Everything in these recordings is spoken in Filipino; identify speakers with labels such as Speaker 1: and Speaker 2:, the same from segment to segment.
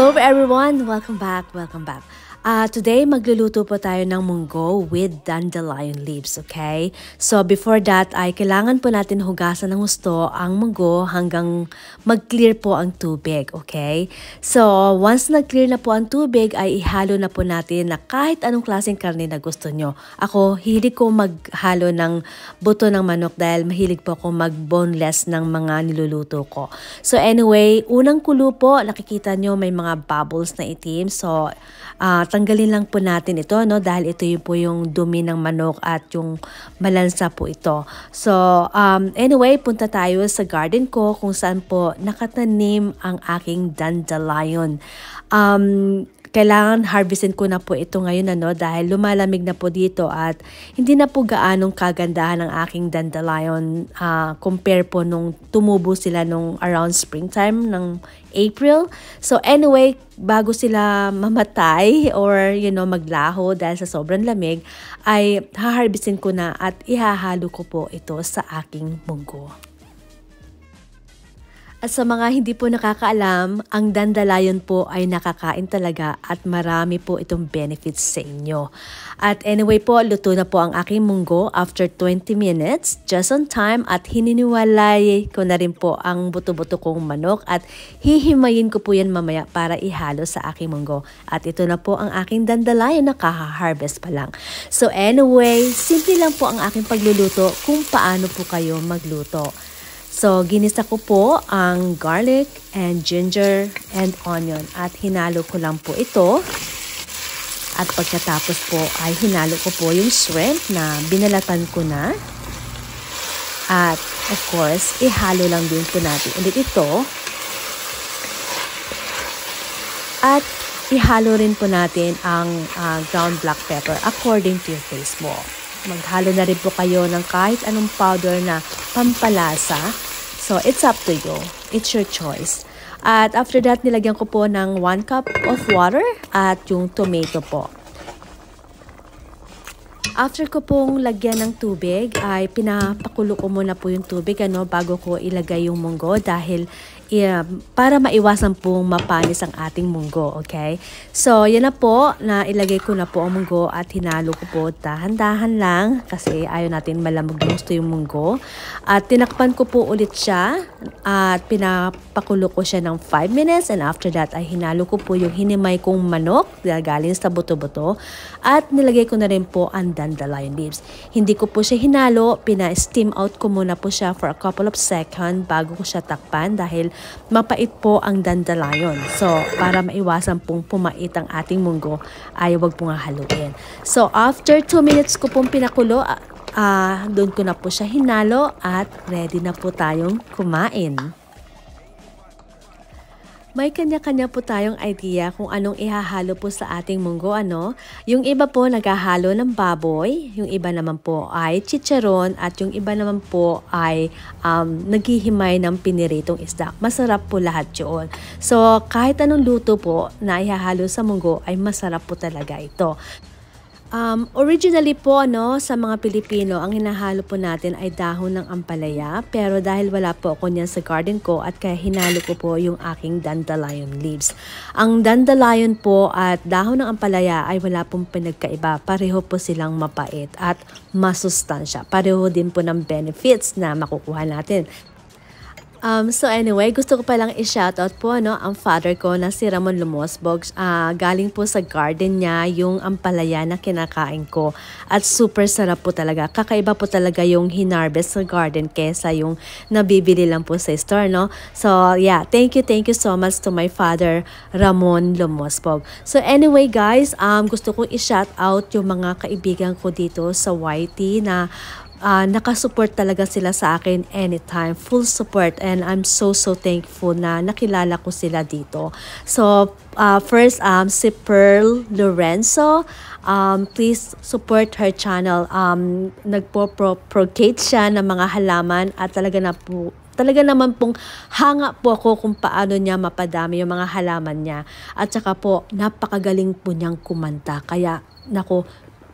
Speaker 1: Hello everyone! Welcome back! Today, magluluto po tayo ng munggo with dandelion leaves, okay? So, before that, ay kailangan po natin hugasan ng gusto ang munggo hanggang mag-clear po ang tubig, okay? So, once nag-clear na po ang tubig, ay ihalo na po natin na kahit anong klaseng karne na gusto nyo. Ako, hilig ko maghalo ng buto ng manok dahil mahilig po ako mag-boneless ng mga niluluto ko. So, anyway, unang kulo po, nakikita nyo may mga bubbles na itim. So, tanggalin lang po natin ito, no, dahil ito yung po yung dumi ng manok at yung malansa po ito. So, anyway, punta tayo sa garden ko kung saan po nakatanim ang aking dandelion. Kailangan harvestin ko na po ito ngayon dahil lumalamig na po dito at hindi na po gaanong kagandahan ng aking dandelion compare po nung tumubo sila nung around springtime ng April. So anyway, bago sila mamatay or maglaho dahil sa sobrang lamig, ay haharvestin ko na at ihahalo ko po ito sa aking munggo. At sa mga hindi po nakakaalam, ang dandelion po ay nakakain talaga at marami po itong benefits sa inyo. At anyway po, luto na po ang aking munggo after 20 minutes, just on time, at hininiwalay ko na rin po ang buto-buto kong manok at hihimayin ko po yan mamaya para ihalo sa aking munggo. At ito na po ang aking dandelion na kaha-harvest pa lang. So anyway, simple lang po ang aking pagluluto kung paano po kayo magluto. So, ginisa ko po ang garlic and ginger and onion at hinalo ko lang po ito. At pagkatapos po ay hinalo ko po yung shrimp na binalatan ko na. At of course, ihalo lang din po natin ulit ito. At ihalo rin po natin ang ground black pepper according to your taste mo. Maghalo na rin po kayo ng kahit anong powder na pampalasa. So, it's up to you. It's your choice. At after that, nilagyan ko po ng 1 cup of water at yung tomato po. After ko pong lagyan ng tubig, ay pinapakulo ko muna po yung tubig bago ko ilagay yung munggo dahil para maiwasan pong mapanis ang ating munggo, okay? So, yan na po, na ilagay ko na po ang munggo at hinalo ko po dahan-dahan lang kasi ayaw natin malamog na gusto yung munggo. At tinakpan ko po ulit siya at pinapakulo ko siya ng 5 minutes and after that ay hinalo ko po yung hinimay kong manok galing sa buto-buto at nilagay ko na rin po ang dandelion leaves. Hindi ko po siya hinalo, pina-steam out ko muna po siya for a couple of seconds bago ko siya takpan dahil mapait po ang dandelion. So, para maiwasan pong pumait ang ating munggo, ay wag pong haluin. So, after 2 minutes ko pong pinakulo, doon ko na po siya hinalo at ready na po tayong kumain. May kanya-kanya po tayong idea kung anong ihahalo po sa ating munggo, Yung iba po naghahalo ng baboy, yung iba naman po ay chicharon, at yung iba naman po ay naghihimay ng piniritong isda. Masarap po lahat yun. So, kahit anong luto po na ihahalo sa munggo ay masarap po talaga ito. Originally po sa mga Pilipino, ang hinahalo po natin ay dahon ng ampalaya, pero dahil wala po ako niyan sa garden ko at kaya hinalo ko po yung aking dandelion leaves. Ang dandelion po at dahon ng ampalaya ay wala pong pinagkaiba, pareho po silang mapait at masustansya. Pareho din po ng benefits na makukuha natin. So anyway, gusto ko palang i-shoutout po ang father ko na si Ramon Lumosbog. Galing po sa garden niya yung ampalaya na kinakain ko. At super sarap po talaga. Kakaiba po talaga yung hinarvest sa garden kesa yung nabibili lang po sa store, So yeah, thank you so much to my father, Ramon Lumosbog. So anyway guys, gusto kong i-shoutout yung mga kaibigan ko dito sa YT na nakasupport talaga sila sa akin anytime, full support, and I'm so thankful na nakilala ko sila dito. So first, si Pearl Lorenzo, please support her channel. Nagpo-propagate siya ng mga halaman at talaga naman pong hanga po ako kung paano niya mapadami yung mga halaman niya. At saka po, napakagaling po niyang kumanta. Kaya,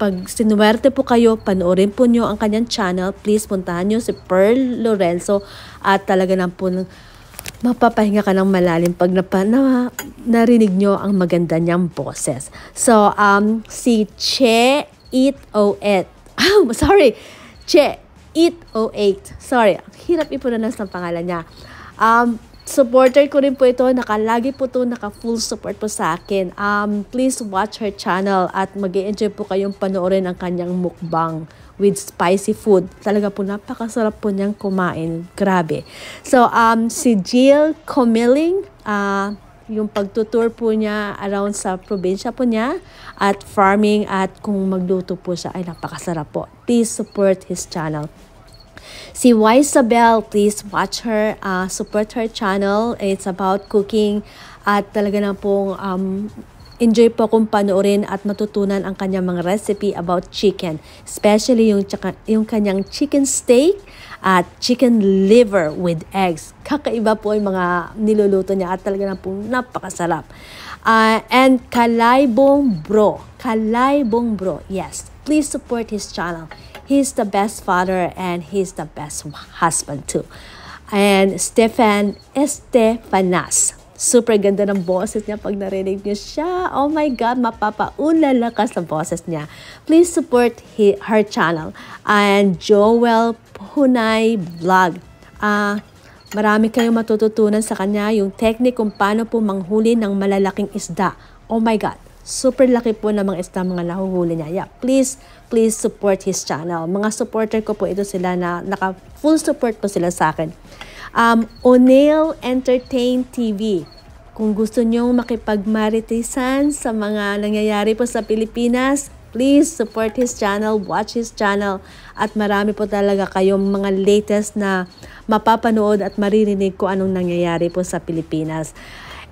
Speaker 1: pag sinuwerte po kayo, panoorin po nyo ang kanyang channel. Please, puntahan nyo si Pearl Lorenzo at talaga na po mapapahinga ka ng malalim pag narinig nyo ang maganda niyang boses. So, si Che It 08. Sorry. Che It 08. Sorry. Hirap ipronounce ng pangalan niya. Supporter ko rin po ito. Lagi po ito, naka-full support po sa akin. Please watch her channel at mag-enjoy po kayong panoorin ang kanyang mukbang with spicy food. Talaga po, napakasarap po niyang kumain. Grabe. So, si Jill Comiling, yung pagtutour po niya around sa probinsya po niya at farming at kung magluto po siya, ay napakasarap po. Please support his channel. Si Isabel, please watch her, support her channel. It's about cooking at talaga na pong enjoy po kung panoorin at matutunan ang kanyang mga recipe about chicken. Especially yung kanyang chicken steak at chicken liver with eggs. Kakaiba po yung mga niluluto niya at talaga na pong napakasarap. And Kalaybong Bro. Kalaybong Bro. Yes, please support his channel. He's the best father and he's the best husband too. And Stefan Estefanas. Super ganda ng boses niya pag narinig niyo siya. Oh my God, mapapaulala ka sa boses niya. Please support her channel. And Joel Hunay Vlog. Marami kayong matututunan sa kanya. Yung technique kung paano po manghuli ng malalaking isda. Oh my God. Super laki po ng mga isda mga nahuhuli niya. Yeah, please support his channel. Mga supporter ko po ito sila na naka-full support po sila sa akin. O'Neil Entertain TV. Kung gusto nyo makipagmaritisan sa mga nangyayari po sa Pilipinas, please support his channel, watch his channel, at marami po talaga kayong mga latest na mapapanood at maririnig ko anong nangyayari po sa Pilipinas.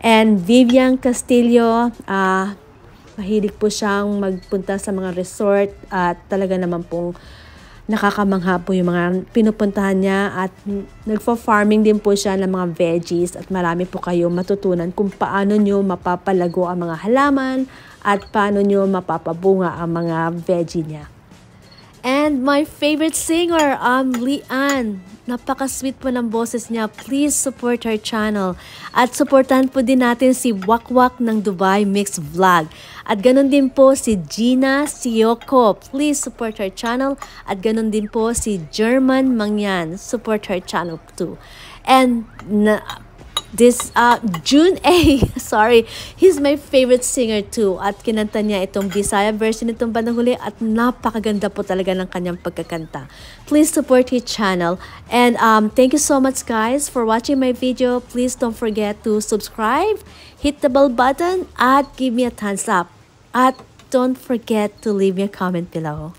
Speaker 1: And Vivian Castillo, mahilig po siyang magpunta sa mga resort at talaga naman pong nakakamangha po yung mga pinupuntahan niya at nagfa-farming din po siya ng mga veggies at marami po kayo matutunan kung paano nyo mapapalago ang mga halaman at paano nyo mapapabunga ang mga veggie niya. And my favorite singer, Lian. Napaka-sweet po ng boses niya. Please support her channel. At supportan po din natin si Wakwak ng Dubai Mix Vlog. At ganun din po si Gina Sioko. Please support her channel. At ganun din po si German Mangyan. Support her channel too. And this June A, sorry, he's my favorite singer too. At kinanta niya itong Bisaya version itong bandang huli at napakaganda po talaga ng kanyang pagkakanta. Please support his channel. And thank you so much guys for watching my video. Please don't forget to subscribe, hit the bell button, at give me a thumbs up. At don't forget to leave me a comment below.